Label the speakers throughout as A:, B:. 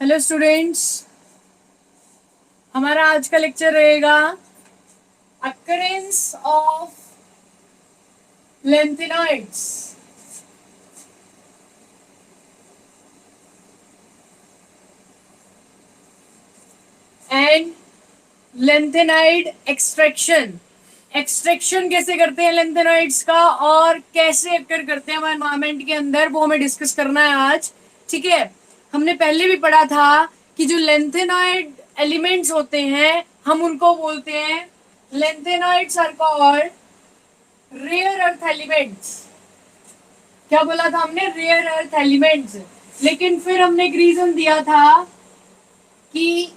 A: Hello students, हमारा आज का लेक्चर रहेगा occurrence of lanthanoids and lanthanide extraction. Extraction कैसे करते हैं लेंथेनॉइड्स का और कैसे अक्कर करते हैं हमारे एनवायरमेंट के अंदर, वो हमें डिस्कस करना है आज। ठीक है, हमने पहले भी पढ़ा था कि जो लेंथेनॉइड एलिमेंट्स होते हैं हम उनको बोलते हैं lanthanoids are called rare earth elements. क्या बोला था हमने? Rare earth elements. लेकिन फिर हमने एक रीजन दिया था कि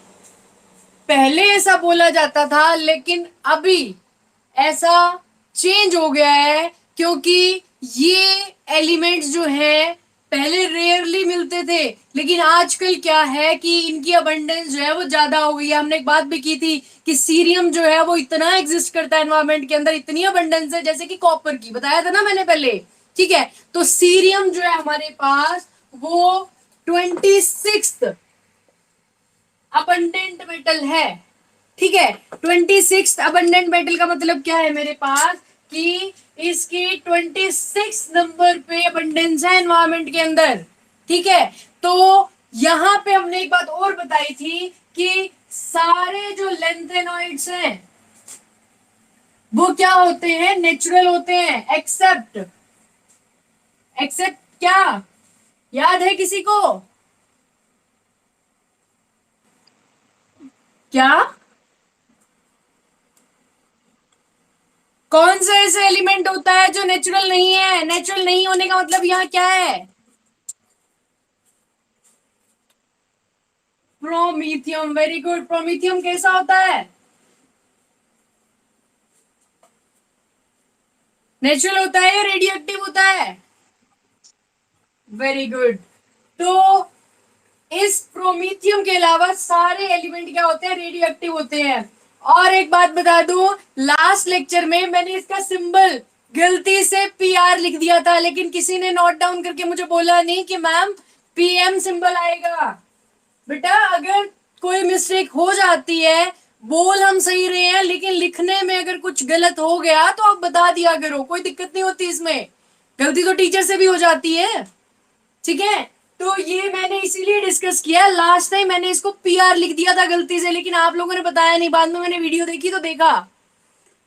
A: पहले ऐसा बोला जाता था लेकिन अभी ऐसा चेंज हो गया है, क्योंकि ये एलिमेंट्स जो है पहले रेयरली मिलते थे, लेकिन आजकल क्या है कि इनकी अबंडेंस जो है वो ज्यादा हो गई है। हमने एक बात भी की थी कि सीरियम जो है वो इतना एग्जिस्ट करता है एनवायरमेंट के अंदर, इतनी अबंडेंस है जैसे कि कॉपर की, बताया था ना मैंने पहले। ठीक है, तो सीरियम जो है हमारे पास वो 26th अबंडेंट मेटल है। ठीक है, 26th अबंडेंट मेटल का मतलब क्या है मेरे पास कि इसकी 26 नंबर पे अबंडेंस है एनवायरमेंट के अंदर। ठीक है, तो यहां पे हमने एक बात और बताई थी कि सारे जो लेंथेनॉइड्स हैं वो क्या होते हैं? नेचुरल होते हैं, एक्सेप्ट एक्सेप्ट क्या याद है किसी को? क्या? कौन सा ऐसा एलिमेंट होता है जो नेचुरल नहीं है? नेचुरल नहीं होने का मतलब यहाँ क्या है? प्रोमीथियम। Very good. प्रोमीथियम कैसा होता है? नेचुरल होता है या रेडियो एक्टिव होता है? Very good. तो इस प्रोमीथियम के अलावा सारे एलिमेंट क्या होते हैं? रेडियो एक्टिव होते हैं। और एक बात बता दूं, लास्ट लेक्चर में मैंने इसका सिंबल गलती से पीआर लिख दिया था, लेकिन किसी ने नोट डाउन करके मुझे बोला नहीं कि मैम पीएम सिंबल आएगा। बेटा अगर कोई मिस्टेक हो जाती है, बोल हम सही रहे हैं लेकिन लिखने में अगर कुछ गलत हो गया तो आप बता दिया करो, कोई दिक्कत नहीं होती इसमें। गलती तो टीचर से भी हो जाती है। ठीक है, तो ये मैंने इसीलिए डिस्कस किया। लास्ट टाइम मैंने इसको पीआर लिख दिया था गलती से, लेकिन आप लोगों ने बताया नहीं, बाद में मैंने वीडियो देखी तो देखा।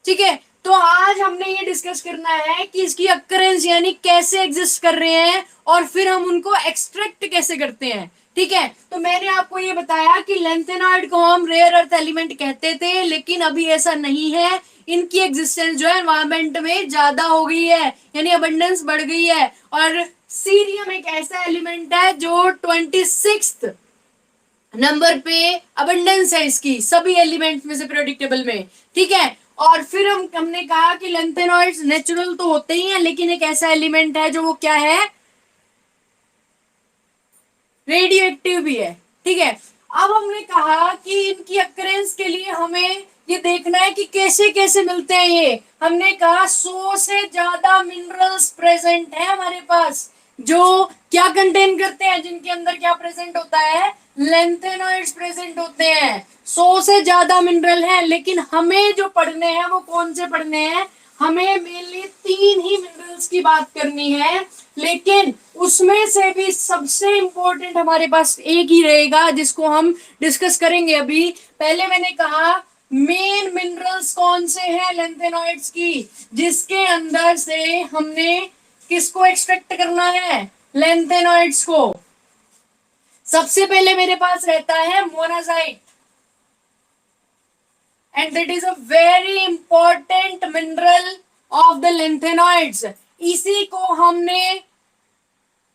A: ठीक है, तो आज हमने ये डिस्कस करना है कि इसकी अक्रेंस यानी कैसे एग्जिस्ट कर रहे हैं और फिर हम उनको एक्सट्रैक्ट कैसे करते हैं। ठीक है, तो मैंने आपको ये बताया कि लेंथेनॉइड को हम रेयर अर्थ एलिमेंट कहते थे, लेकिन अभी ऐसा नहीं है। इनकी एग्जिस्टेंस जो है एनवायरमेंट में ज्यादा हो गई है, यानी अबंडेंस बढ़ गई है। और सीरियम एक ऐसा एलिमेंट है जो 26th नंबर पे अबंडेंस है इसकी सभी एलिमेंट्स में से प्रेडिक्टेबल में। ठीक है, और फिर हमने कहा कि लेंथेनॉइड्स नेचुरल तो होते ही हैं, लेकिन एक ऐसा एलिमेंट है जो वो क्या है? रेडियो एक्टिव भी है। ठीक है, अब हमने कहा कि इनकी अक्रेंस के लिए हमें ये देखना है कि कैसे कैसे मिलते हैं ये। हमने कहा 100 से ज्यादा मिनरल्स प्रेजेंट है हमारे पास, जो क्या कंटेन करते हैं, जिनके अंदर क्या प्रेजेंट होता है? लेंथेनॉइड्स प्रेजेंट होते हैं। 100 से ज्यादा मिनरल हैं, लेकिन हमें जो पढ़ने हैं वो कौन से पढ़ने हैं? हमें मेनली 3 ही मिनरल्स की बात करनी है, लेकिन उसमें से भी सबसे इंपॉर्टेंट हमारे पास एक ही रहेगा जिसको हम डिस्कस करेंगे अभी। पहले मैंने कहा मेन मिनरल्स कौन से हैं लेंथेनॉइड्स की, जिसके अंदर से हमने किसको एक्सट्रैक्ट करना है? लेंथेनॉइड्स को। सबसे पहले मेरे पास रहता है monazite, and that is a very important mineral of the lanthanoids. इसी को हमने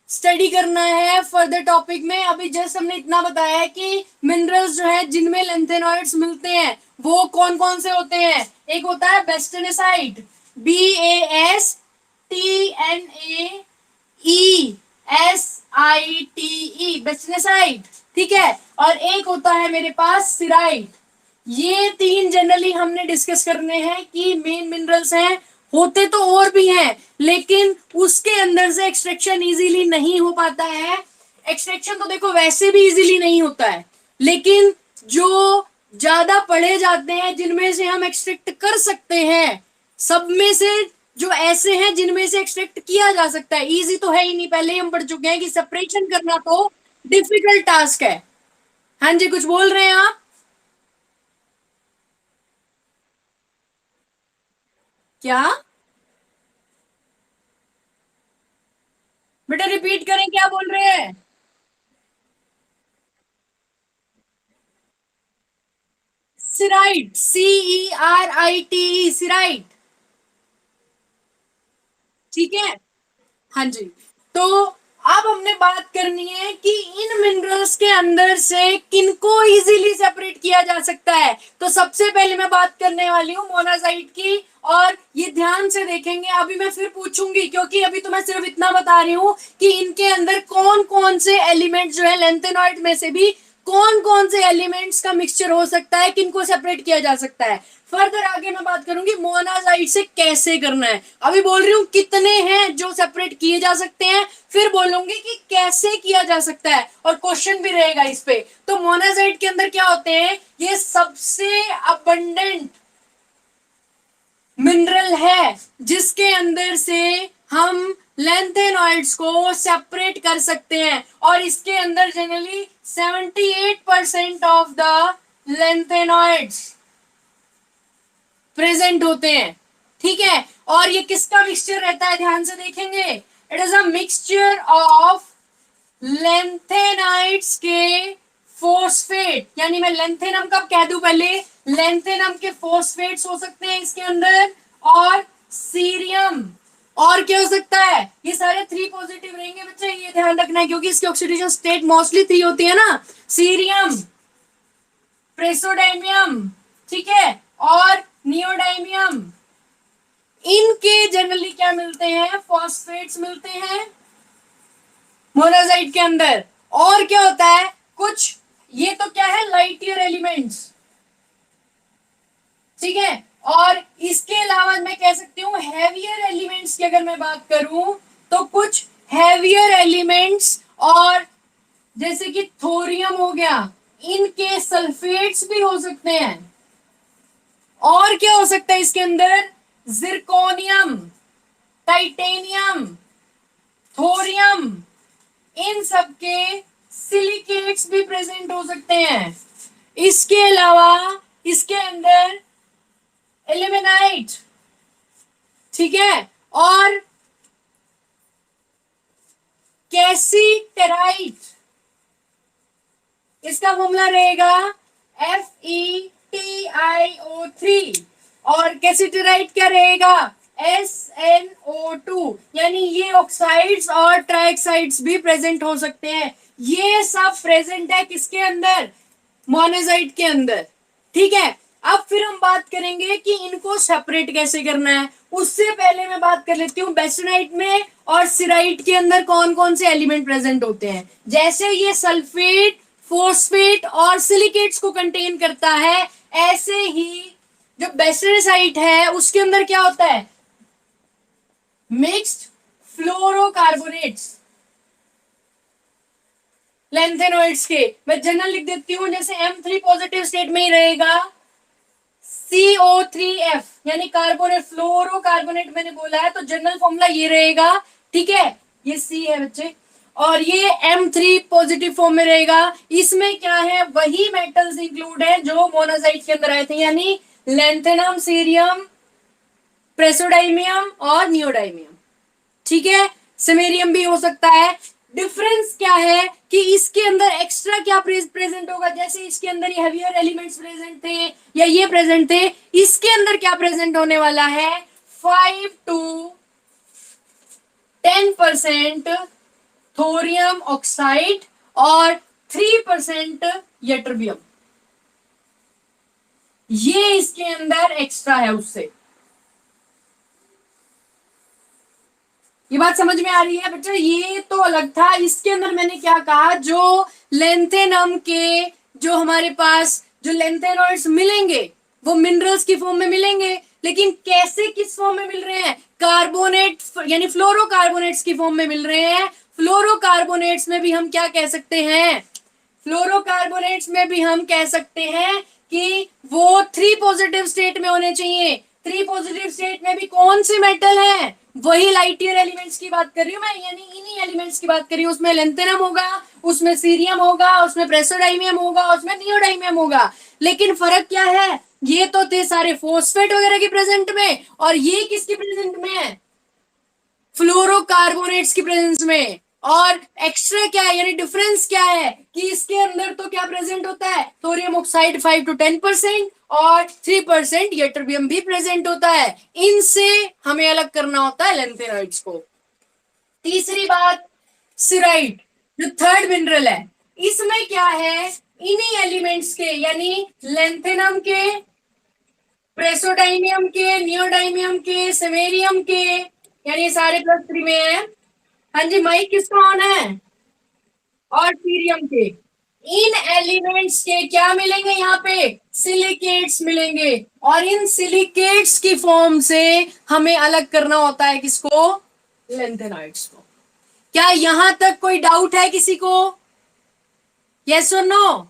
A: स्टडी करना है फर्दर टॉपिक में। अभी जस्ट हमने इतना बताया है कि मिनरल्स जो है जिनमें लेंथेनॉइड्स मिलते हैं वो कौन कौन से होते हैं। एक होता है बेस्टेनेसाइट, BASTNAESITE, बेस्टेनेसाइट। ठीक है, और एक होता है मेरे पास सिराइट। ये 3 जनरली हमने डिस्कस करने हैं कि मेन मिनरल्स हैं। होते तो और भी हैं, लेकिन उसके अंदर से एक्सट्रैक्शन इजीली नहीं हो पाता है। एक्सट्रैक्शन तो देखो वैसे भी इजीली नहीं होता है, लेकिन जो ज्यादा पढ़े जाते हैं जिनमें से हम एक्सट्रैक्ट कर सकते हैं, सब में से जो ऐसे हैं जिनमें से एक्सट्रैक्ट किया जा सकता है, इजी तो है ही नहीं, पहले ही हम पढ़ चुके हैं कि सेपरेशन करना तो डिफिकल्ट टास्क है। हाँ जी, कुछ बोल रहे हैं आप? क्या बेटा, रिपीट करें, क्या बोल रहे हैं? सिराइट, CERITE, सिराइट। ठीक है। हाँ जी। तो अब हमने बात करनी है कि इन मिनरल्स के अंदर से किनको इजीली सेपरेट किया जा सकता है। तो सबसे पहले मैं बात करने वाली हूँ मोनाजाइट की, और ये ध्यान से देखेंगे, अभी मैं फिर पूछूंगी, क्योंकि अभी तो मैं सिर्फ इतना बता रही हूँ कि इनके अंदर कौन कौन से एलिमेंट जो है लेंथेनॉइड में से भी कौन कौन से एलिमेंट्स का मिक्सचर हो सकता है, किनको सेपरेट किया जा सकता है। फर्दर आगे मैं बात करूंगी मोनाजाइट से कैसे करना है। अभी बोल रही हूँ कितने हैं जो सेपरेट किए जा सकते हैं, फिर बोलूंगी कि कैसे किया जा सकता है, और क्वेश्चन भी रहेगा इस पे। तो मोनाजाइट के अंदर क्या होते हैं, ये सबसे अबंडेंट मिनरल है जिसके अंदर से हम लेंथेनॉइड्स को सेपरेट कर सकते हैं, और इसके अंदर generally 78% of the lanthanoids present होते हैं। ठीक है। और ये किसका मिक्सचर रहता है, ध्यान से देखेंगे, it is a mixture of lanthanides के फोस्फेट, यानी मैं लेंथेनम कब कह दूं, पहले लेंथेनम के फोस्फेट्स हो सकते हैं इसके अंदर, और सीरियम। और क्या हो सकता है, ये सारे 3 पॉजिटिव रहेंगे बच्चे, ये ध्यान रखना है, क्योंकि इसकी ऑक्सीडेशन स्टेट मोस्टली 3 होती है ना, सीरियम, प्रेसोडाइमियम, ठीक है, और नियोडाइमियम। इनके जनरली क्या मिलते हैं, फॉस्फेट्स मिलते हैं मोनाजाइट के अंदर। और क्या होता है कुछ, ये तो क्या है, लाइट ईयर एलिमेंट्स, ठीक है। और इसके अलावा मैं कह सकती हूँ हैवियर एलिमेंट्स की अगर मैं बात करूं, तो कुछ हैवियर एलिमेंट्स, और जैसे कि थोरियम हो गया, इनके सल्फेट्स भी हो सकते हैं। और क्या हो सकता है इसके अंदर, जिरकोनियम, टाइटेनियम, थोरियम, इन सब के सिलिकेट्स भी प्रेजेंट हो सकते हैं। इसके अलावा इसके अंदर एलिमेनाइट, ठीक है, और कैसीटेराइट, इसका फॉर्मूला रहेगा FeTiO3, और कैसीटेराइट क्या रहेगा, SnO2, यानी ये ऑक्साइड्स और ट्राइऑक्साइड्स भी प्रेजेंट हो सकते हैं। ये सब प्रेजेंट है किसके अंदर, मोनाजाइट के अंदर। ठीक है। अब फिर हम बात करेंगे कि इनको सेपरेट कैसे करना है। उससे पहले मैं बात कर लेती हूँ बेसोनाइट में और सिराइट के अंदर कौन कौन से एलिमेंट प्रेजेंट होते हैं। जैसे ये सल्फेट, फोस्फेट और सिलिकेट्स को कंटेन करता है, ऐसे ही जो बेसोसाइट है उसके अंदर क्या होता है, मिक्स्ड फ्लोरोकार्बोनेट्स, लेंथेनॉइड्स के मैं जनरल लिख देती हूं, जैसे M3 पॉजिटिव स्टेट में ही रहेगा CO3F, यानी कार्बोनेट, फ्लोरोकार्बोनेट मैंने बोला है तो जनरल फॉर्मूला ये रहेगा। ठीक है, ये C है बच्चे, और ये M3 पॉजिटिव फॉर्म में रहेगा। इसमें क्या है, वही मेटल्स इंक्लूड है जो मोनाजाइट के अंदर आए थे, यानी लेंथेनम, सीरियम, प्रेसोडाइमियम और नियोडाइमियम। ठीक है, सिमेरियम भी हो सकता है। डिफरेंस क्या है कि इसके अंदर एक्स्ट्रा क्या प्रेजेंट होगा, जैसे इसके अंदर ये हेवियर एलिमेंट्स प्रेजेंट थे या ये प्रेजेंट थे, इसके अंदर क्या प्रेजेंट होने वाला है, 5 to 10% थोरियम ऑक्साइड और 3% यट्रबियम, ये इसके अंदर एक्स्ट्रा है उससे। ये बात समझ में आ रही है बच्चा, ये तो अलग था। इसके अंदर मैंने क्या कहा, जो लेंथेनम के जो हमारे पास जो लेंथेनॉइड्स मिलेंगे वो मिनरल्स की फॉर्म में मिलेंगे, लेकिन कैसे, किस फॉर्म में मिल रहे हैं, कार्बोनेट यानी फ्लोरोकार्बोनेट्स की फॉर्म में मिल रहे हैं फ्लोरोकार्बोनेट्स में भी हम क्या कह सकते हैं, फ्लोरोकार्बोनेट्स में भी हम कह सकते हैं कि वो 3 पॉजिटिव स्टेट में होने चाहिए। 3 पॉजिटिव स्टेट में भी कौन से मेटल है, वही लाइटियर एलिमेंट्स की बात कर रही हूं मैं, यानी इन्हीं एलिमेंट्स की बात कर रही हूं। उसमें लेंथेनम होगा, उसमें सीरियम होगा, उसमें प्रेसोडाइमियम होगा, उसमें नियोडाइमियम होगा। लेकिन फर्क क्या है, ये तो थे सारे फॉस्फेट वगैरह के प्रेजेंट में, और ये किसके प्रेजेंट में है, फ्लोरोकार्बोनेट्स की प्रेजेंस में। और एक्स्ट्रा क्या है, यानी डिफरेंस क्या है कि इसके अंदर तो क्या प्रेजेंट होता है, थोरियम ऑक्साइड 5 to 10% और 3% यटरबियम भी प्रेजेंट होता है। इनसे हमें अलग करना होता है लेंथेनॉइड्स को। तीसरी बात, सिराइट जो थर्ड मिनरल है, इसमें क्या है, इन्हीं एलिमेंट्स के यानी लेंथेनम के, प्रेसोडाइमियम के, नियोडाइमियम के, सेमेरियम के, यानी सारे +3 में है। हाँ जी, माइक किसका ऑन है, और सीरियम के। इन एलिमेंट्स के क्या मिलेंगे यहाँ पे, सिलिकेट्स मिलेंगे, और इन सिलिकेट्स की फॉर्म से हमें अलग करना होता है किसको, लेंथेनॉइड्स को। क्या यहां तक कोई डाउट है किसी को, यस और नो?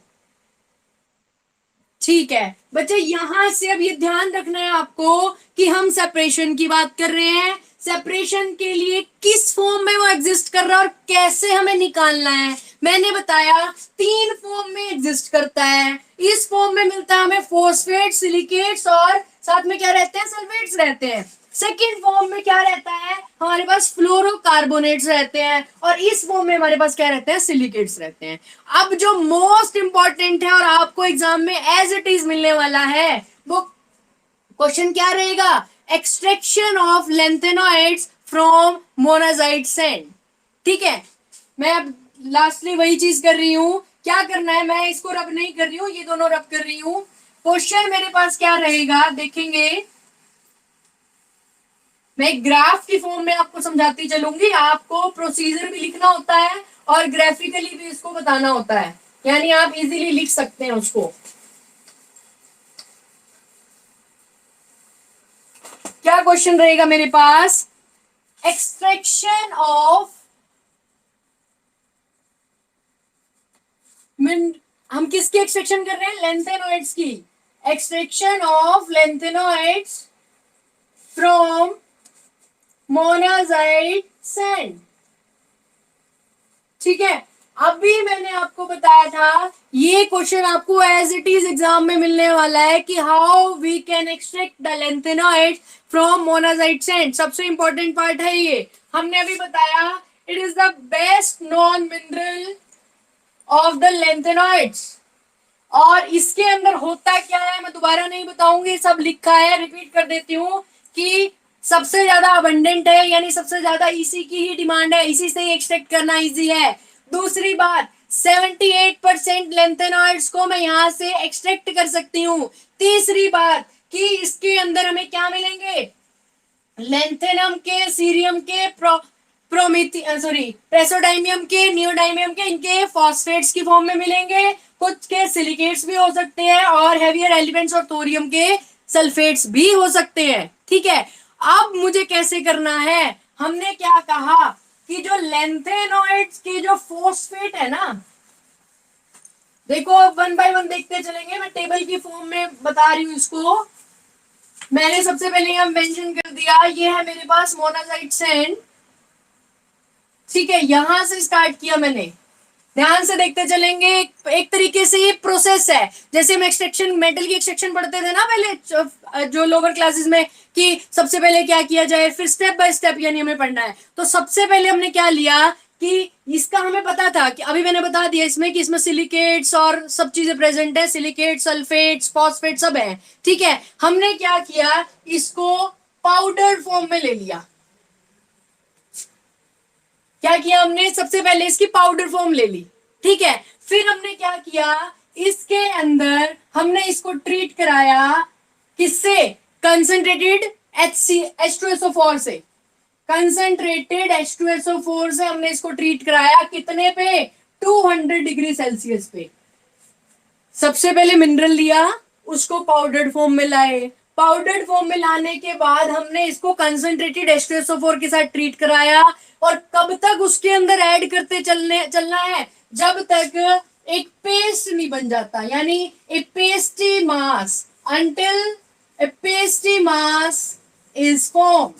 A: ठीक है बच्चे, यहां से अब ये ध्यान रखना है आपको कि हम सेपरेशन की बात कर रहे हैं। सेपरेशन के लिए किस फॉर्म में वो एग्जिस्ट कर रहा है और कैसे हमें निकालना है, मैंने बताया 3 फॉर्म में एग्जिस्ट करता है। इस फॉर्म में मिलता है हमें फॉस्फेट, सिलिकेट्स और साथ में क्या रहते हैं, सल्फेट्स रहते हैं। सेकेंड फॉर्म में क्या रहता है, हमारे पास फ्लोरोकार्बोनेट्स रहते हैं, और इस फॉर्म में हमारे पास क्या रहते हैं, सिलिकेट्स रहते हैं। अब जो मोस्ट इंपॉर्टेंट है और आपको एग्जाम में एज इट इज मिलने वाला है, वो क्वेश्चन क्या रहेगा, extraction of lanthanoids from monazite sand. ठीक है, मैं अब लास्टली वही चीज कर रही हूं, क्या करना है, मैं इसको रब नहीं कर रही हूं, ये दोनों रब कर रही हूं। क्वेश्चन मेरे पास क्या रहेगा देखेंगे, मैं ग्राफ की फॉर्म में आपको समझाती चलूंगी, आपको प्रोसीजर भी लिखना होता है और ग्राफिकली भी इसको बताना होता है, यानी आप इजीली लिख सकते हैं उसको। क्या क्वेश्चन रहेगा मेरे पास, एक्सट्रैक्शन ऑफ, हम किसकी एक्सट्रैक्शन कर रहे हैं, लेंथेनॉइड्स की। Extraction of lanthanoids from monazite sand. ठीक है, अभी मैंने आपको बताया था, ये क्वेश्चन आपको एज इट इज एग्जाम में मिलने वाला है कि how we can extract the lanthanoid from monazite sand. सबसे इंपॉर्टेंट पार्ट है ये, हमने अभी बताया it is the best known mineral of the lanthanoids. और इसके अंदर होता क्या है मैं दोबारा नहीं बताऊंगी, सब लिखा है, रिपीट कर देती हूँ कि सबसे ज्यादा अबंडेंट है, यानी सबसे ज्यादा इसी की ही डिमांड है, इसी से ही एक्सट्रैक्ट करना इजी है। दूसरी बात, 78% लेंथेनॉइड्स को मैं यहां से एक्सट्रैक्ट कर सकती हूँ। तीसरी बात कि इसके अंदर हमें क्या मिलेंगे, लेंथेनम के, सीरियम के, प्रेसोडाइमियम के, नियोडाइमियम के, इनके फॉस्फेट्स की फॉर्म में मिलेंगे, कुछ के सिलिकेट्स भी हो सकते हैं, और हेवियर एलिमेंट्स और थोरियम के सल्फेट्स भी हो सकते हैं। ठीक है, अब मुझे कैसे करना है, हमने क्या कहा कि जो लेंथेनॉइड्स के जो फॉस्फेट है ना, देखो 1 by 1 देखते चलेंगे, मैं टेबल की फॉर्म में बता रही हूँ इसको। मैंने सबसे पहले यहां मेंशन कर दिया, ये है मेरे पास मोनाजाइट सैंड। ठीक है, यहां से स्टार्ट किया मैंने, ध्यान से देखते चलेंगे। एक तरीके से ये प्रोसेस है, जैसे हम एक्सट्रैक्शन, मेटल की एक्सट्रैक्शन पढ़ते थे ना पहले जो लोअर क्लासेस में, कि सबसे पहले क्या किया जाए, फिर स्टेप बाय स्टेप यानी हमें पढ़ना है। तो सबसे पहले हमने क्या लिया कि इसका हमें पता था कि अभी मैंने बता दिया इसमें कि इसमें सिलिकेट्स और सब चीजें प्रेजेंट है, सिलिकेट, सल्फेट्स, फॉस्फेट सब है। ठीक है, हमने क्या किया, इसको पाउडर फॉर्म में ले लिया। क्या किया हमने, सबसे पहले इसकी पाउडर फॉर्म ले ली। ठीक है, फिर हमने क्या किया, इसके अंदर हमने इसको ट्रीट कराया किससे, कंसंट्रेटेड H2SO4 से, कंसंट्रेटेड H2SO4 से हमने इसको ट्रीट कराया, कितने पे, 200 डिग्री सेल्सियस पे। सबसे पहले मिनरल लिया, उसको पाउडर्ड फॉर्म में लाए, पाउडर्ड फॉर्म में लाने के बाद हमने इसको कंसंट्रेटेड H2SO4 के साथ ट्रीट कराया, और कब तक उसके अंदर ऐड करते चलना है, जब तक एक पेस्ट नहीं बन जाता, यानी a pasty mass, until a pasty mass is form.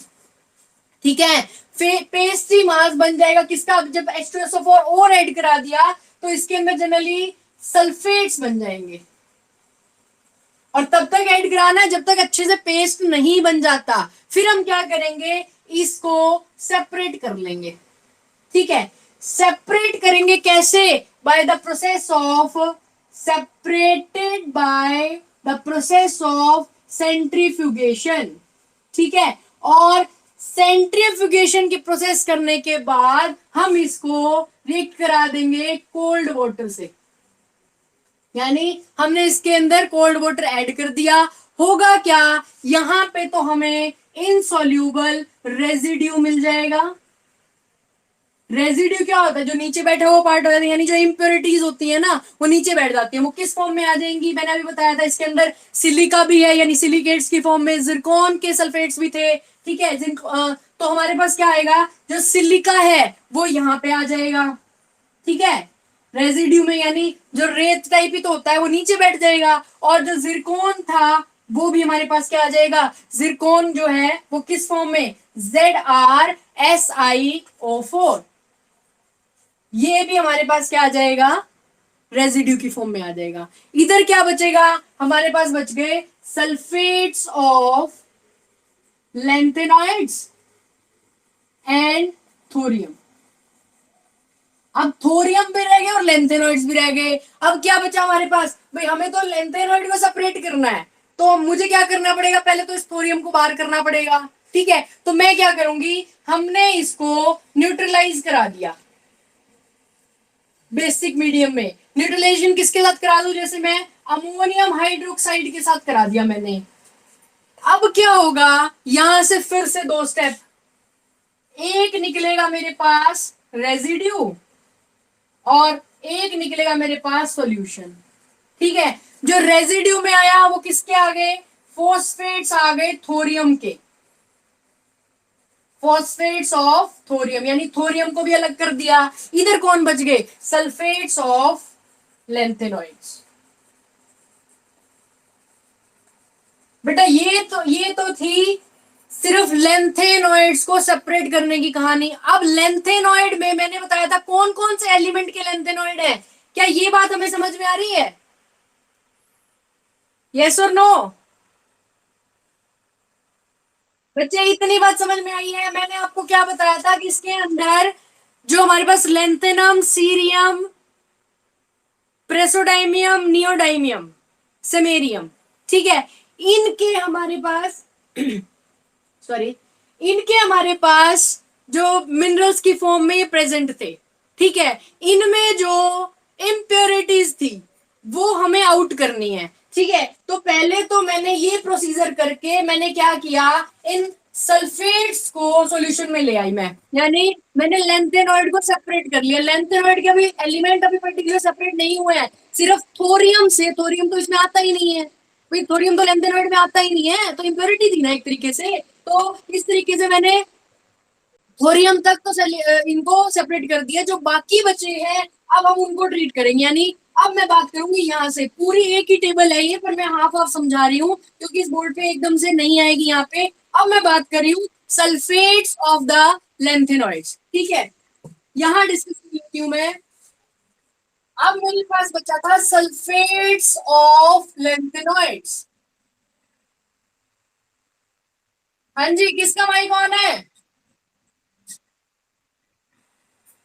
A: ठीक है, पेस्टी मास बन जाएगा किसका, जब H2SO4 और ऐड करा दिया तो इसके अंदर जनरली सल्फेट्स बन जाएंगे, और तब तक ऐड कराना है जब तक अच्छे से पेस्ट नहीं बन जाता। फिर हम क्या करेंगे, इसको सेपरेट कर लेंगे। ठीक है, सेपरेट करेंगे कैसे, by the process of separated by the process of centrifugation. ठीक है, और सेंट्रीफ्यूगेशन की प्रोसेस करने के बाद हम इसको रिएक्ट करा देंगे कोल्ड वाटर से, यानी हमने इसके अंदर कोल्ड वाटर ऐड कर दिया। होगा क्या, यहां पे तो हमें इनसॉल्यूबल रेजिड्यू मिल जाएगा। रेजिड्यू क्या होता है, जो नीचे बैठा हुआ पार्ट होता है, यानी जो इम्प्योरिटीज होती है ना वो नीचे बैठ जाती है। वो किस फॉर्म में आ जाएंगी, मैंने अभी बताया था, इसके अंदर सिलिका भी है, यानी सिलिकेट्स की फॉर्म में, जिरकॉन के सल्फेट्स भी थे। ठीक है, तो हमारे पास क्या आएगा, जो सिलिका है वो यहाँ पे आ जाएगा। ठीक है, रेजिड्यू में, यानी जो रेत टाइप ही तो होता है वो नीचे बैठ जाएगा, और जो जिरकॉन था वो भी हमारे पास क्या आ जाएगा, जिरकॉन जो है वो किस फॉर्म में, ZrSiO4, ये भी हमारे पास क्या आ जाएगा, रेजिड्यू की फॉर्म में आ जाएगा। इधर क्या बचेगा, हमारे पास बच गए sulphates of lanthanoids and thorium. अब थोरियम भी रह गए और लैंथेनॉइड्स भी रह गए। अब क्या बचा हमारे पास, भाई हमें तो लैंथेनॉइड को सेपरेट करना है, तो मुझे क्या करना पड़ेगा, पहले तो इस थोरियम को बाहर करना पड़ेगा। ठीक है, तो मैं क्या करूंगी, हमने इसको न्यूट्रलाइज करा दिया बेसिक मीडियम में। न्यूट्रलाइजेशन किसके साथ करा दूं, जैसे मैं अमोनियम हाइड्रोक्साइड के साथ करा दिया मैंने। अब क्या होगा, यहां से फिर से दो स्टेप, एक निकलेगा मेरे पास रेजिड्यू और एक निकलेगा मेरे पास सॉल्यूशन। ठीक है, जो रेजिड्यू में आया वो किसके आ गए, फॉस्फेट्स आ गए थोरियम के, फॉस्फेट्स ऑफ थोरियम, यानी थोरियम को भी अलग कर दिया। इधर कौन बच गए, सल्फेट्स ऑफ लैंथेनॉइड्स। बेटा ये तो थी सिर्फ लैंथेनॉइड्स को सेपरेट करने की कहानी। अब लैंथेनॉइड में मैंने बताया था कौन कौन से एलिमेंट के लैंथेनॉइड है, क्या ये बात हमें समझ में आ रही है, यस और नो। बच्चे इतनी बात समझ में आई है, मैंने आपको क्या बताया था कि इसके अंदर जो हमारे पास लैंथेनम, सीरियम, प्रेसोडाइमियम, नियोडाइमियम, सेमेरियम, ठीक है, इनके हमारे पास सॉरी, इनके हमारे पास जो मिनरल्स की फॉर्म में ये प्रेजेंट थे। ठीक है, इनमें जो इम्प्योरिटीज थी वो हमें आउट करनी है। ठीक है, तो पहले तो मैंने ये प्रोसीजर करके मैंने क्या किया, इन सल्फेट्स को सॉल्यूशन में ले आई मैं, यानी मैंने लैंथेनॉइड को सेपरेट कर लिया। लैंथेनॉइड के अभी एलिमेंट अभी पर्टिकुलर सेपरेट नहीं हुए हैं, सिर्फ थोरियम से, थोरियम तो इसमें आता ही नहीं है भाई, थोरियम तो लैंथेनॉइड में आता ही नहीं है, तो इम्प्योरिटी थी ना एक तरीके से। तो इस तरीके से मैंने थोरियम तक तो इनको सेपरेट कर दिया, जो बाकी बचे हैं अब हम उनको ट्रीट करेंगे। यानी अब मैं बात करूंगी यहाँ से, पूरी एक ही टेबल है ये, पर मैं हाफ हाफ समझा रही हूँ क्योंकि इस बोर्ड पे एकदम से नहीं आएगी यहाँ पे। अब मैं बात कर रही हूँ सल्फेट्स ऑफ द लैंथेनॉइड्स। ठीक है, यहाँ डिस्कस करती हूँ मैं। अब मेरे पास बचा था सल्फेट्स ऑफ लैंथेनॉइड्स। हाँ जी, किसका माइक ऑन है,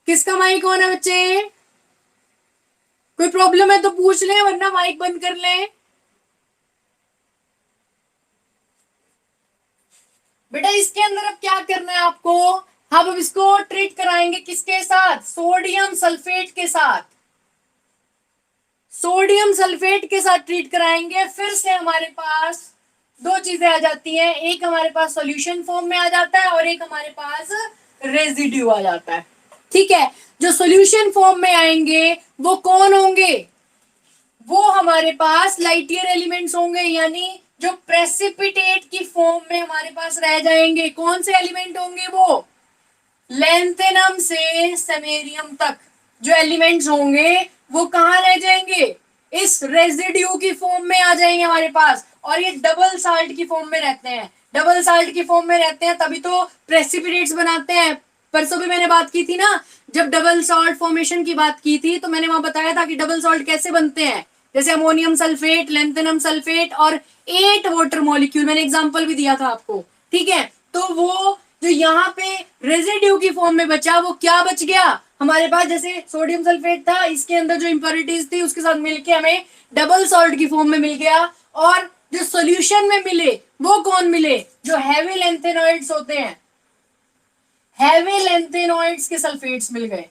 A: किसका माइक ऑन है बच्चे, कोई प्रॉब्लम है तो पूछ ले वरना माइक बंद कर ले। बेटा इसके अंदर अब क्या करना है आपको, हम अब इसको ट्रीट कराएंगे किसके साथ, सोडियम सल्फेट के साथ, सोडियम सल्फेट के साथ ट्रीट कराएंगे। फिर से हमारे पास दो चीजें आ जाती हैं, एक हमारे पास सॉल्यूशन फॉर्म में आ जाता है और एक हमारे पास रेजिड्यू आ जाता है। ठीक है, जो सॉल्यूशन फॉर्म में आएंगे वो कौन होंगे, वो हमारे पास लाइटियर एलिमेंट्स होंगे, यानी जो प्रेसिपिटेट की फॉर्म में हमारे पास रह जाएंगे, कौन से एलिमेंट होंगे वो, लैंथेनम से सेमेरियम तक जो एलिमेंट्स होंगे वो कहां रह जाएंगे, इस रेजिड्यू की फॉर्म में आ जाएंगे हमारे पास, और ये डबल साल्ट की फॉर्म में रहते हैं, डबल साल्ट की फॉर्म में रहते हैं तभी तो प्रेसिपिटेट्स बनाते हैं। परसों भी मैंने बात की थी ना, जब डबल सॉल्ट फॉर्मेशन की बात की थी तो मैंने वहां बताया था कि डबल सॉल्ट कैसे बनते हैं, जैसे अमोनियम सल्फेट, लैंथेनम सल्फेट और 8 वाटर मॉलिक्यूल, मैंने एग्जांपल भी दिया था आपको, ठीक है। तो वो जो यहाँ पे रेजिड्यू की फॉर्म में बचा वो क्या बच गया हमारे पास, जैसे सोडियम सल्फेट था, इसके अंदर जो इंप्योरिटीज थी उसके साथ मिलके हमें डबल सॉल्ट की फॉर्म में मिल गया, और जो सॉल्यूशन में मिले वो कौन मिले, जो हैवी लैंथेनॉइड्स होते हैं, हैवी लैंथेनॉइड्स के सल्फेट्स मिल गए,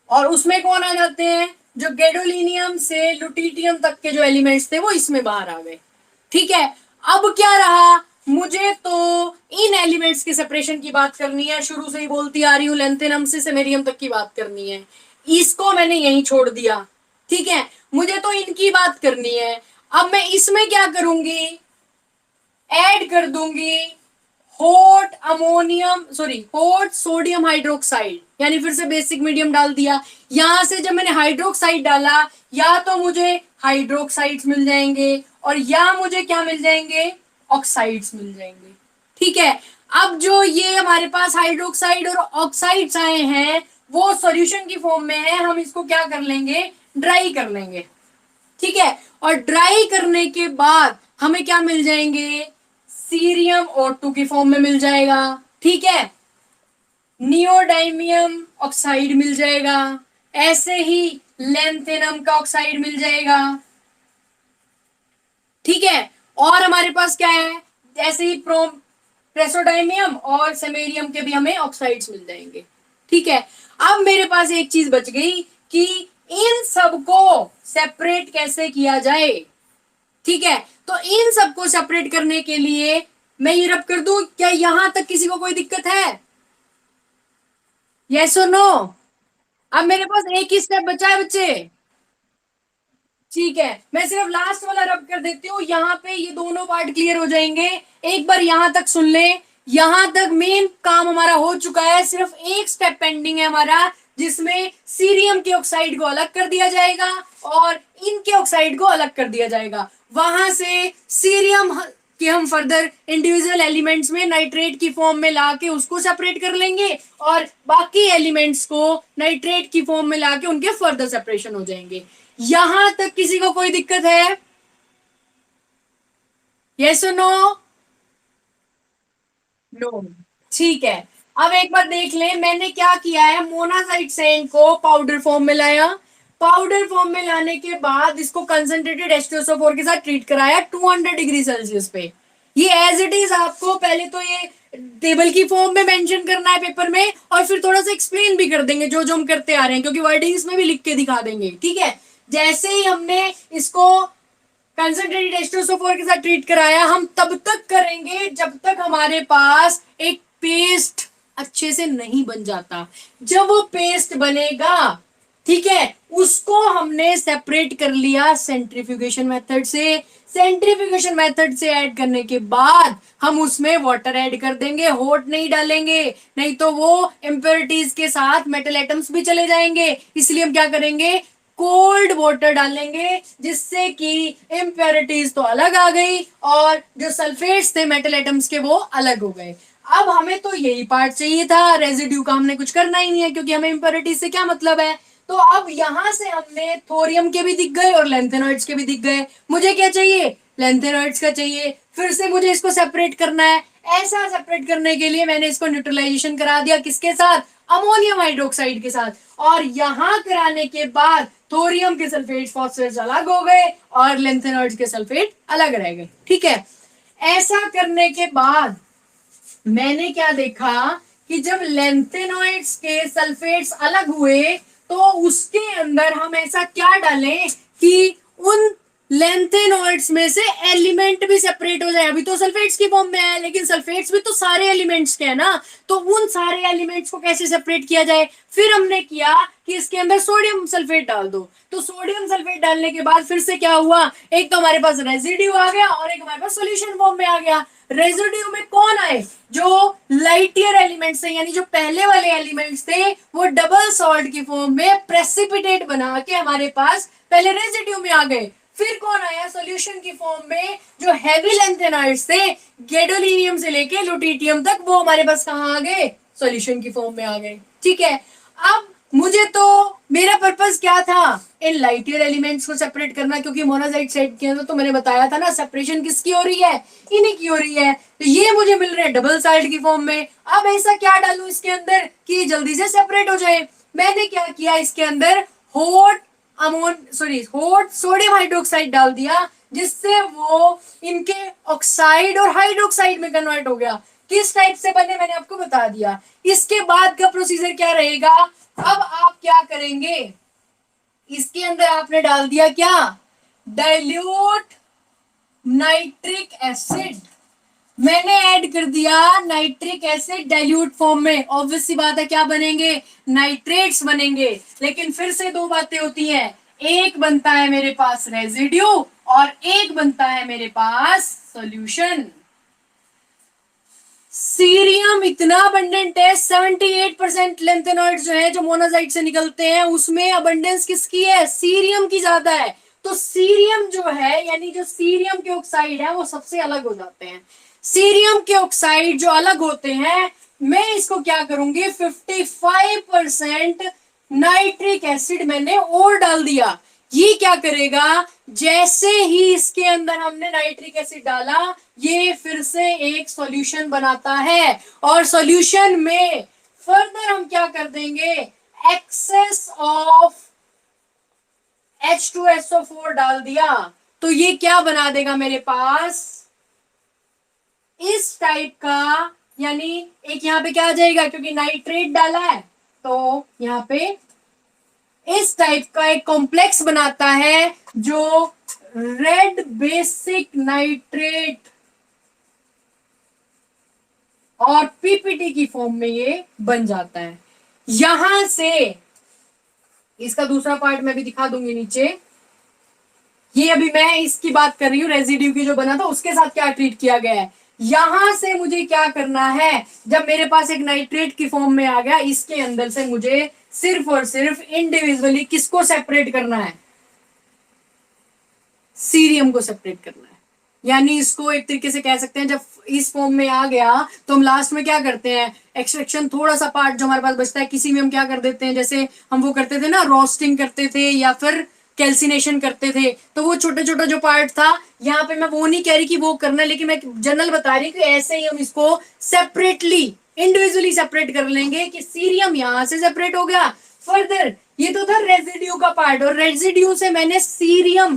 A: और उसमें कौन आ जाते हैं, जो गैडोलिनियम से लुटिटियम तक के जो एलिमेंट्स थे वो इसमें बाहर आ गए, ठीक है। अब क्या रहा, मुझे तो इन एलिमेंट्स की सेपरेशन की बात करनी है, शुरू से ही बोलती आ रही हूं, लैंथेनम से सेमेरियम तक की बात करनी है, इसको मैंने यहीं छोड़ दिया, ठीक है। मुझे तो इनकी बात करनी है, अब मैं इसमें क्या करूंगी, ऐड कर दूंगी hot ammonium, sorry hot sodium hydroxide, यानी फिर से बेसिक मीडियम डाल दिया। यहां से जब मैंने हाइड्रोक्साइड डाला, या तो मुझे हाइड्रोक्साइड्स मिल जाएंगे और या मुझे क्या मिल जाएंगे, ऑक्साइड्स मिल जाएंगे, ठीक है। अब जो ये हमारे पास हाइड्रोक्साइड और ऑक्साइड्स आए हैं वो सॉल्यूशन की फॉर्म में है, हम इसको क्या कर लेंगे, ड्राई कर लेंगे, ठीक है। और ड्राई करने के बाद हमें क्या मिल जाएंगे, सीरियम O2 की फॉर्म में मिल जाएगा, ठीक है, नियोडाइमियम ऑक्साइड मिल जाएगा, ऐसे ही लैंथेनम का ऑक्साइड मिल जाएगा, ठीक है। और हमारे पास क्या है, ऐसे ही प्रेसोडाइमियम और सेमेरियम के भी हमें ऑक्साइड्स मिल जाएंगे, ठीक है। अब मेरे पास एक चीज बच गई कि इन सबको सेपरेट कैसे किया जाए, ठीक है। तो इन सबको सेपरेट करने के लिए मैं ये रब कर दूं, क्या यहां तक किसी को कोई दिक्कत है, यस और नो। अब मेरे पास एक ही स्टेप बचा है बच्चे, ठीक है, मैं सिर्फ लास्ट वाला रब कर देती हूँ, यहाँ पे ये दोनों पार्ट क्लियर हो जाएंगे। एक बार यहां तक सुन ले, यहां तक मेन काम हमारा हो चुका है, सिर्फ एक स्टेप पेंडिंग है हमारा, जिसमें सीरियम के ऑक्साइड को अलग कर दिया जाएगा और इनके ऑक्साइड को अलग कर दिया जाएगा। वहां से सीरियम कि हम फर्दर इंडिविजुअल एलिमेंट्स में नाइट्रेट की फॉर्म में लाके उसको सेपरेट कर लेंगे, और बाकी एलिमेंट्स को नाइट्रेट की फॉर्म में लाके उनके फर्दर सेपरेशन हो जाएंगे। यहां तक किसी को कोई दिक्कत है, यस और नो, नो, ठीक है। अब एक बार देख लें मैंने क्या किया है, मोनाजाइट सैंड को पाउडर फॉर्म में लाया, पाउडर फॉर्म में लाने के बाद इसको कंसंट्रेटेड H2SO4 के साथ ट्रीट कराया 200 डिग्री सेल्सियस पे। ये एज इट इज आपको पहले तो ये टेबल की फॉर्म में मेंशन करना है पेपर में, और फिर थोड़ा सा एक्सप्लेन भी कर देंगे जो जो हम करते आ रहे हैं, क्योंकि वर्डिंग्स में भी लिख के दिखा देंगे, ठीक है। जैसे ही हमने इसको कंसंट्रेटेड H2SO4 के साथ ट्रीट कराया, हम तब तक करेंगे जब तक हमारे पास एक पेस्ट अच्छे से नहीं बन जाता। जब वो पेस्ट बनेगा, ठीक है, उसको हमने सेपरेट कर लिया सेंट्रीफ्यूगेशन मेथड से। सेंट्रीफ्यूगेशन मेथड से ऐड करने के बाद हम उसमें वाटर ऐड कर देंगे, हॉट नहीं डालेंगे, नहीं तो वो इम्प्योरिटीज के साथ मेटल एटम्स भी चले जाएंगे। इसलिए हम क्या करेंगे, कोल्ड वाटर डालेंगे, जिससे कि इम्प्योरिटीज तो अलग आ गई और जो सल्फेट्स थे मेटल एटम्स के वो अलग हो गए। अब हमें तो यही पार्ट चाहिए था, रेजिड्यू का हमने कुछ करना ही नहीं है, क्योंकि हमें इम्प्योरिटीज से क्या मतलब है। तो अब यहां से हमने थोरियम के भी दिख गए और लैंथेनॉइड्स के भी दिख गए, मुझे क्या चाहिए, लैंथेनॉइड्स का चाहिए। फिर से मुझे इसको सेपरेट करना है, ऐसा सेपरेट करने के लिए मैंने इसको न्यूट्रलाइजेशन करा दिया, किसके साथ, अमोनियम हाइड्रोक्साइड के साथ। और यहां कराने के बाद थोरियम के सल्फेट फॉस्फेट्स अलग हो गए और लैंथेनॉइड्स के सल्फेट अलग रह गए, ठीक है। ऐसा करने के बाद मैंने क्या देखा कि जब लैंथेनॉइड्स के सल्फेट्स अलग हुए तो उसके अंदर हम ऐसा क्या डालें कि उन लेंथेनॉइड्स में से एलिमेंट भी सेपरेट हो जाए। अभी तो सल्फेट्स की फॉर्म में है, लेकिन सल्फेट्स भी तो सारे एलिमेंट्स के हैं ना, तो उन सारे एलिमेंट्स को कैसे सेपरेट किया जाए? फिर हमने किया कि इसके अंदर सोडियम सल्फेट डाल दो। तो सोडियम सल्फेट डालने के बाद फिर से क्या हुआ, एक तो हमारे पास रेजिड्यू आ गया और एक हमारे पास सोल्यूशन फॉर्म में आ गया। रेजिड्यू में कौन आए? जो लाइटियर एलिमेंट्स थे, यानी जो पहले वाले एलिमेंट्स थे, वो डबल सॉल्ट की फॉर्म में प्रेसिपिटेट बना के हमारे पास पहले रेजिड्यू में आ गए। फिर कौन आया सॉल्यूशन की फॉर्म में? जो हैवी लेंथेनाइड्स थे, गैडोलिनियम से लेके लुटिटियम तक, वो हमारे पास कहां आ गए? सॉल्यूशन की फॉर्म में आ गए। ठीक है, अब मुझे तो मेरा पर्पस क्या था? इन लाइटियर एलिमेंट्स को सेपरेट करना, क्योंकि मोनाजाइट सेट के अंदर तो मैंने बताया था ना, सेपरेशन किसकी हो रही है? इन्हीं की हो रही है। तो ये मुझे मिल रहे हैं डबल साइड की फॉर्म में। अब ऐसा क्या डालूं इसके अंदर कि जल्दी से सेपरेट हो जाए? मैंने क्या किया, इसके अंदर हॉट सोडियम हाइड्रोक्साइड डाल दिया, जिससे वो इनके ऑक्साइड और हाइड्रोक्साइड में कन्वर्ट हो गया। किस टाइप से बने मैंने आपको बता दिया। इसके बाद का प्रोसीजर क्या रहेगा? अब आप क्या करेंगे, इसके अंदर आपने डाल दिया क्या? Dilute nitric acid. मैंने ऐड कर दिया नाइट्रिक एसिड डाइल्यूट फॉर्म में। ऑब्वियस सी बात है, क्या बनेंगे? नाइट्रेट्स बनेंगे। लेकिन फिर से दो बातें होती हैं, एक बनता है मेरे पास रेजिड्यू और एक बनता है मेरे पास सॉल्यूशन। सीरियम इतना अबंडेंट है, 78% लेंथेनॉइड जो है, जो मोनाजाइट से निकलते हैं, उसमें अबंडेंस किसकी है? सीरियम की ज्यादा है। तो सीरियम जो है, यानी जो सीरियम के ऑक्साइड है, वो सबसे अलग हो जाते हैं। सीरियम के ऑक्साइड जो अलग होते हैं, मैं इसको क्या करूंगी, 55% नाइट्रिक एसिड मैंने और डाल दिया। ये क्या करेगा, जैसे ही इसके अंदर हमने नाइट्रिक एसिड डाला, ये फिर से एक सॉल्यूशन बनाता है। और सॉल्यूशन में फर्दर हम क्या कर देंगे, एक्सेस ऑफ H2SO4 डाल दिया, तो ये क्या बना देगा मेरे पास, इस टाइप का। यानी एक यहां पे क्या आ जाएगा, क्योंकि नाइट्रेट डाला है, तो यहां पे इस टाइप का एक कॉम्प्लेक्स बनाता है, जो रेड बेसिक नाइट्रेट और पीपीटी की फॉर्म में ये बन जाता है। यहां से इसका दूसरा पार्ट मैं भी दिखा दूंगी नीचे। ये अभी मैं इसकी बात कर रही हूं, रेजिड्यू की जो बना था उसके साथ क्या ट्रीट किया गया है। यहां से मुझे क्या करना है, जब मेरे पास एक नाइट्रेट की फॉर्म में आ गया, इसके अंदर से मुझे सिर्फ और सिर्फ इंडिविजुअली किसको सेपरेट करना है? सीरियम को सेपरेट करना है। यानी इसको एक तरीके से कह सकते हैं, जब इस फॉर्म में आ गया तो हम लास्ट में क्या करते हैं, एक्सट्रैक्शन, थोड़ा सा पार्ट जो हमारे पास बचता है, किसी में हम क्या कर देते हैं, जैसे हम वो करते थे ना, रोस्टिंग करते थे या फिर कैल्सिनेशन करते थे, तो वो छोटा छोटा जो पार्ट था, यहाँ पे मैं वो नहीं कह रही कि वो करना है, लेकिन मैं जनरल बता रही कि ऐसे ही हम इसको सेपरेटली इंडिविजुअली सेपरेट कर लेंगे कि सीरियम यहां से सेपरेट हो गया। फर्दर ये तो था रेजिड्यू का पार्ट, और रेजिड्यू से मैंने सीरियम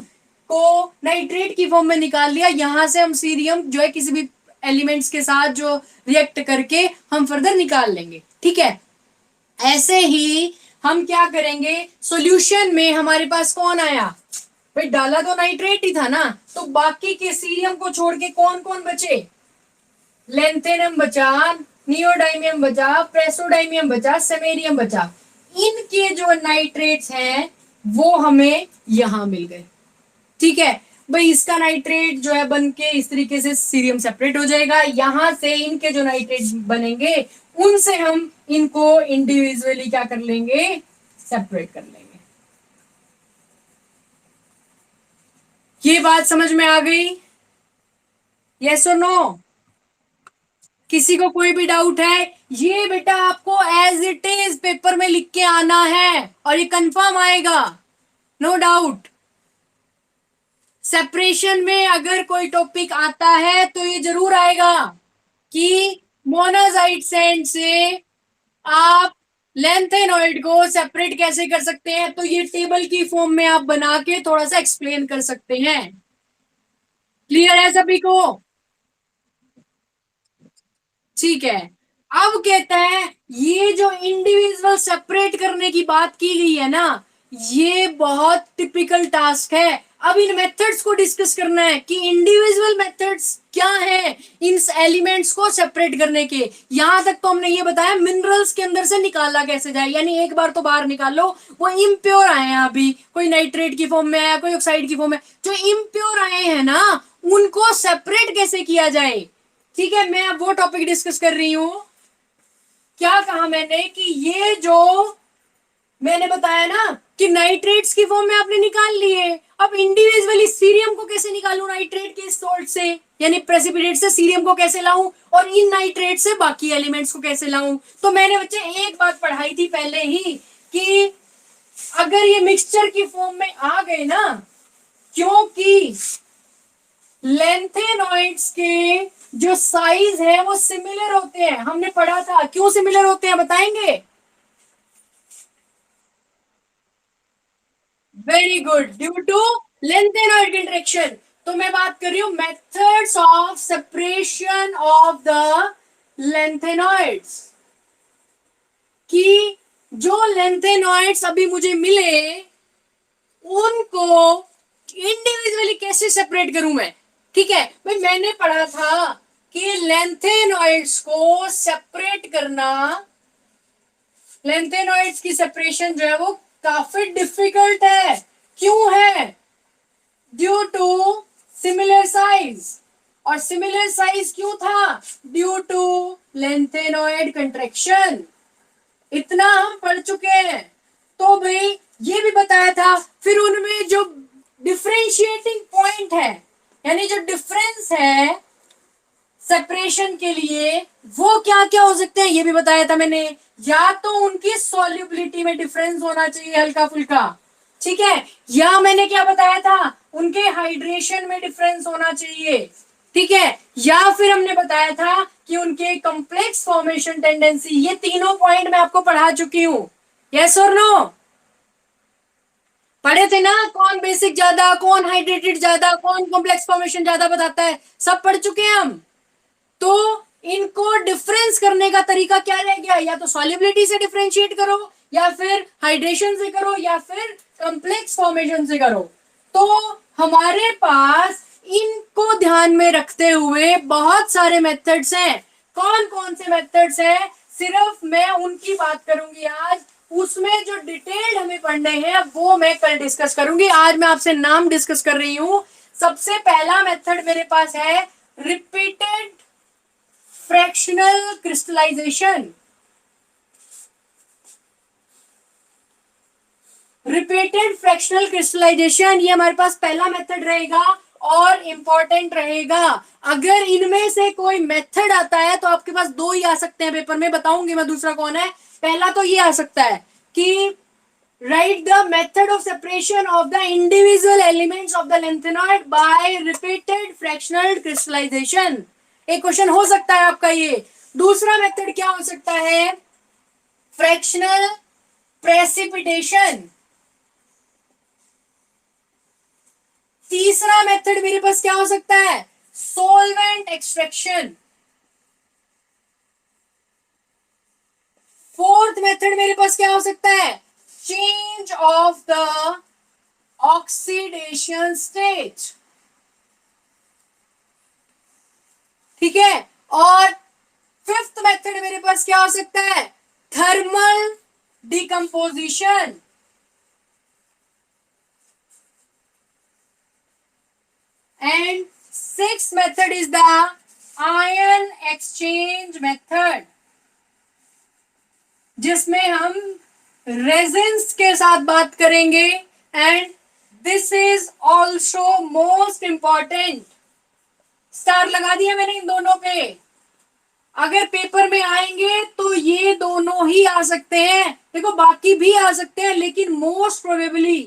A: को नाइट्रेट की फॉर्म में निकाल लिया। यहां से हम सीरियम जो है किसी भी एलिमेंट्स के साथ जो रिएक्ट करके हम फर्दर निकाल लेंगे। ठीक है, ऐसे ही हम क्या करेंगे, सॉल्यूशन में हमारे पास कौन आया, भाई डाला तो नाइट्रेट ही था ना, तो बाकी के सीरियम को छोड़ के कौन कौन बचे, लेंथेनम बचा, नियोडाइमियम बचा, प्रेसोडाइमियम बचा, सेमेरियम बचा। इनके जो नाइट्रेट्स हैं वो हमें यहां मिल गए। ठीक है भाई, इसका नाइट्रेट जो है बन के इस तरीके से सीरियम सेपरेट हो जाएगा। यहां से इनके जो नाइट्रेट बनेंगे, उनसे हम इनको इंडिविजुअली क्या कर लेंगे, सेपरेट कर लेंगे। ये बात समझ में आ गई? यस और नो? किसी को कोई भी डाउट है? ये बेटा आपको एज इट इज पेपर में लिख के आना है और ये कंफर्म आएगा, नो डाउट। सेपरेशन में अगर कोई टॉपिक आता है तो ये जरूर आएगा कि मोनाजाइट सैंड से आप लेंथेनॉइड को सेपरेट कैसे कर सकते हैं, तो ये टेबल की फॉर्म में आप बना के थोड़ा सा एक्सप्लेन कर सकते हैं। क्लियर है सभी को? ठीक है, अब कहता है ये जो इंडिविजुअल सेपरेट करने की बात की गई है ना, ये बहुत टिपिकल टास्क है। अब इन मेथड्स को डिस्कस करना है कि इंडिविजुअल मेथड्स क्या है इन एलिमेंट्स को सेपरेट करने के। यहां तक तो हमने ये बताया मिनरल्स के अंदर से निकाला कैसे जाए, यानी एक बार तो बाहर निकालो, वो इम्प्योर आए हैं, अभी कोई नाइट्रेट की फॉर्म में आया, कोई ऑक्साइड की फॉर्म में, जो इम्प्योर आए हैं ना उनको सेपरेट कैसे किया जाए। ठीक है, मैं अब वो टॉपिक डिस्कस कर रही हूं। क्या कहा मैंने कि ये जो मैंने बताया ना कि नाइट्रेट्स की फॉर्म में आपने निकाल लिए, अब इंडिविजुअली सीरियम को कैसे निकालूं नाइट्रेट के सॉल्ट से, यानी प्रेसिपिटेट से सीरियम को कैसे लाऊं और इन नाइट्रेट से बाकी एलिमेंट्स को कैसे लाऊं। तो मैंने बच्चे एक बात पढ़ाई थी पहले ही कि अगर ये मिक्सचर की फॉर्म में आ गए ना, क्योंकि लेंथेनॉइड्स के जो साइज है वो सिमिलर होते हैं, हमने पढ़ा था। क्यों सिमिलर होते हैं बताएंगे? Very good, due to lanthanoid interaction. तो मैं बात कर रही हूं methods of separation of the lanthanoids, कि जो लेंथेनॉइड्स अभी मुझे मिले उनको इंडिविजुअली कैसे सेपरेट करूं मैं। ठीक है भाई, मैंने पढ़ा था कि लेंथेनॉइड्स को सेपरेट करना, लेंथेनॉइड्स की सेपरेशन जो है वो काफी डिफिकल्ट है। क्यों है? Due to similar size. और सिमिलर साइज क्यों था? Due to lanthanoid contraction. इतना हम पढ़ चुके हैं। तो भाई ये भी बताया था, फिर उनमें जो डिफरेंशिएटिंग पॉइंट है, यानी जो डिफरेंस है सेपरेशन के लिए, वो क्या क्या हो सकते हैं ये भी बताया था मैंने। या तो उनकी सॉल्युबिलिटी में डिफरेंस होना चाहिए हल्का फुल्का, ठीक है, या मैंने क्या बताया था, उनके हाइड्रेशन में डिफरेंस होना चाहिए, ठीक है, या फिर हमने बताया था कि उनके कॉम्प्लेक्स फॉर्मेशन टेंडेंसी। ये तीनों पॉइंट मैं आपको पढ़ा चुकी हूं। यस और नो? पढ़े थे ना? कौन बेसिक ज्यादा, कौन हाइड्रेटेड ज्यादा, कौन कॉम्प्लेक्स फॉर्मेशन ज्यादा बताता है, सब पढ़ चुके हैं हम। तो इनको डिफरेंस करने का तरीका क्या रह गया? या तो सॉल्युबिलिटी से डिफरेंशिएट करो, या फिर हाइड्रेशन से करो, या फिर कॉम्प्लेक्स फॉर्मेशन से करो। तो हमारे पास इनको ध्यान में रखते हुए बहुत सारे मेथड्स हैं। कौन कौन से मेथड्स हैं सिर्फ मैं उनकी बात करूंगी आज। उसमें जो डिटेल्ड हमें पढ़ने हैं वो मैं कल डिस्कस करूंगी। आज मैं आपसे नाम डिस्कस कर रही हूं। सबसे पहला मेथड मेरे पास है repeated fractional crystallisation. Repeated fractional crystallisation ये हमारे पास पहला मेथड रहेगा और इंपॉर्टेंट रहेगा। अगर इनमें से कोई मेथड आता है तो आपके पास दो ही आ सकते हैं पेपर में, बताऊंगी मैं दूसरा कौन है। पहला तो ये आ सकता है कि write the method of separation of the individual elements of the lanthanoid by repeated fractional crystallization। एक क्वेश्चन हो सकता है आपका ये। दूसरा मेथड क्या हो सकता है? Fractional precipitation. तीसरा मेथड मेरे पास क्या हो सकता है? Solvent extraction. फोर्थ मेथड मेरे पास क्या हो सकता है? Change of the oxidation state. ठीक है, और फिफ्थ मेथड मेरे पास क्या हो सकता है? Thermal decomposition. And sixth method is the ion exchange method, जिसमें हम रेजिन्स के साथ बात करेंगे। And this is also most important. Star लगा दिया मैंने इन दोनों पे। अगर पेपर में आएंगे तो ये दोनों ही आ सकते हैं। देखो बाकी भी आ सकते हैं, लेकिन मोस्ट प्रोबेबली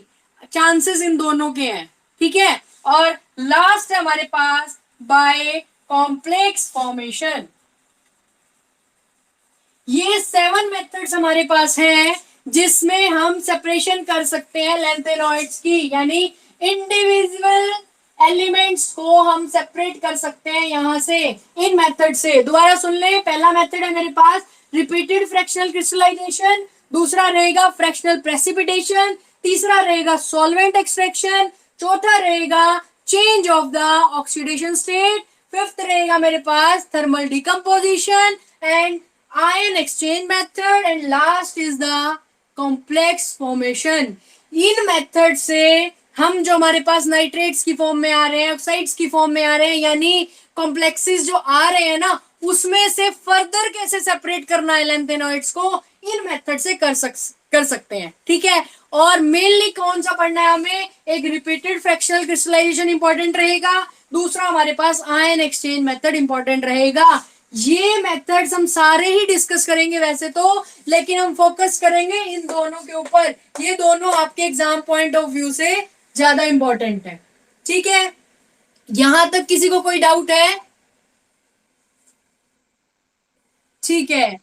A: चांसेस इन दोनों के हैं। ठीक है, और लास्ट है हमारे पास बाय कॉम्प्लेक्स फॉर्मेशन। ये 7 मेथड्स हमारे पास हैं जिसमें हम सेपरेशन कर सकते हैं लेंथेनॉइड्स की, यानी इंडिविजुअल एलिमेंट्स को हम सेपरेट कर सकते हैं यहां से, इन मेथड से। दोबारा सुन ले, पहला मेथड है मेरे पास रिपीटेड फ्रैक्शनल क्रिस्टलाइजेशन, दूसरा रहेगा फ्रैक्शनल प्रेसिपिटेशन, तीसरा रहेगा सॉल्वेंट एक्सट्रैक्शन, चौथा रहेगा change of the oxidation state, fifth रहेगा मेरे पास thermal decomposition and ion exchange method, and last is the complex formation. इन मेथड से हम जो हमारे पास नाइट्रेट्स की फॉर्म में आ रहे हैं, ऑक्साइड्स की फॉर्म में आ रहे हैं, यानी कॉम्प्लेक्सेस जो आ रहे हैं ना, उसमें से फर्दर कैसे सेपरेट करना है लैंथेनॉइड्स को, इन मेथड से कर सकते हैं। ठीक है, और मेनली कौन सा पढ़ना है हमें, एक रिपीटेड फ्रैक्शनल क्रिस्टलाइजेशन इंपॉर्टेंट रहेगा, दूसरा हमारे पास आयन एक्सचेंज मेथड इंपॉर्टेंट रहेगा। ये मेथड्स हम सारे ही डिस्कस करेंगे वैसे तो, लेकिन हम फोकस करेंगे इन दोनों के ऊपर। ये दोनों आपके एग्जाम पॉइंट ऑफ व्यू से ज्यादा इंपॉर्टेंट है। ठीक है, यहां तक किसी को कोई डाउट है? ठीक है,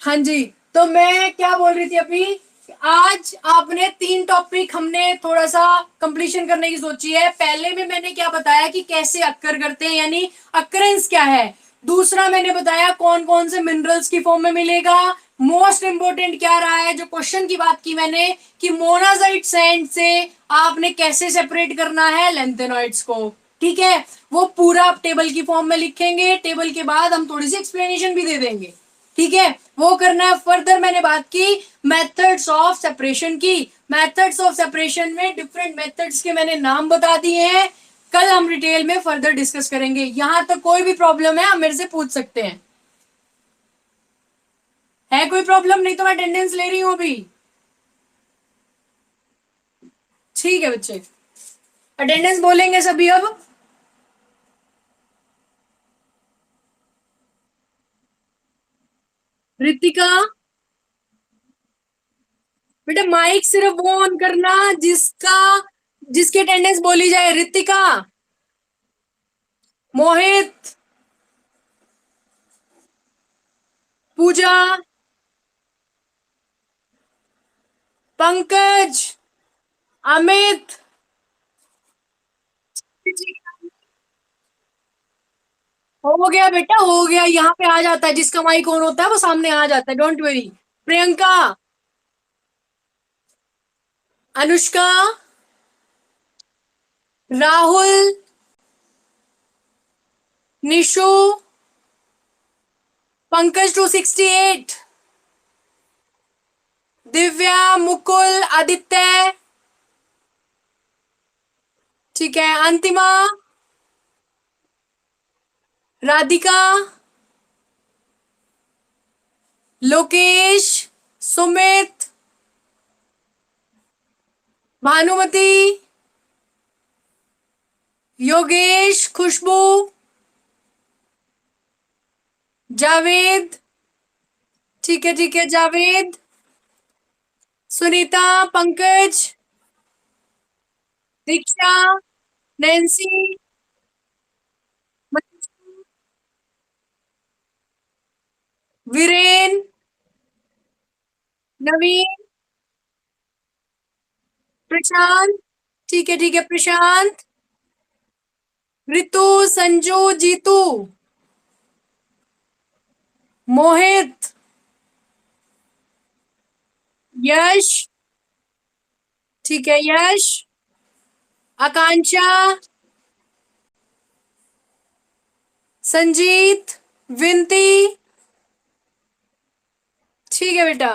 A: हाँ जी। तो मैं क्या बोल रही थी अभी, आज आपने तीन टॉपिक हमने थोड़ा सा कंप्लीशन करने की सोची है। पहले में मैंने क्या बताया कि कैसे अक्कर करते हैं, यानी अक्रेंस क्या है। दूसरा मैंने बताया कौन कौन से मिनरल्स की फॉर्म में मिलेगा। मोस्ट इंपोर्टेंट क्या रहा है, जो क्वेश्चन की बात की मैंने, कि मोनाजाइट सैंड से आपने कैसे सेपरेट करना है लैंथेनॉइड्स को। ठीक है, वो पूरा आप टेबल की फॉर्म में लिखेंगे, टेबल के बाद हम थोड़ी सी एक्सप्लेनेशन भी दे देंगे। ठीक है, वो करना है। फर्दर मैंने बात की मेथड्स ऑफ सेपरेशन की। मेथड्स ऑफ सेपरेशन में डिफरेंट मेथड्स के मैंने नाम बता दिए हैं। कल हम डिटेल में फर्दर डिस्कस करेंगे। यहां तक कोई भी प्रॉब्लम है आप मेरे से पूछ सकते हैं। है कोई प्रॉब्लम? नहीं तो मैं अटेंडेंस ले रही हूं अभी। ठीक है बच्चे, अटेंडेंस बोलेंगे सभी अब। रितिका, बेटा माइक सिर्फ वो ऑन करना जिसका जिसकी अटेंडेंस बोली जाए। रितिका, मोहित, पूजा, पंकज, अमित। हो गया बेटा, हो गया। यहाँ पे आ जाता है, जिसका माइक ऑन होता है वो सामने आ जाता है, डोंट वरी। प्रियंका, अनुष्का, राहुल, निशु, पंकज 268, दिव्या, मुकुल, आदित्य। ठीक है, अंतिमा, राधिका, लोकेश, सुमित, भानुमति, योगेश, खुशबू, जावेद। ठीक है जावेद, सुनीता, पंकज, दीक्षा, नैन्सी, वीरेन, नवीन, प्रशांत। ठीक है प्रशांत, ऋतु, संजू, जीतू, मोहित, यश। ठीक है, यश, आकांक्षा, संजीत, विनती। ठीक है बेटा।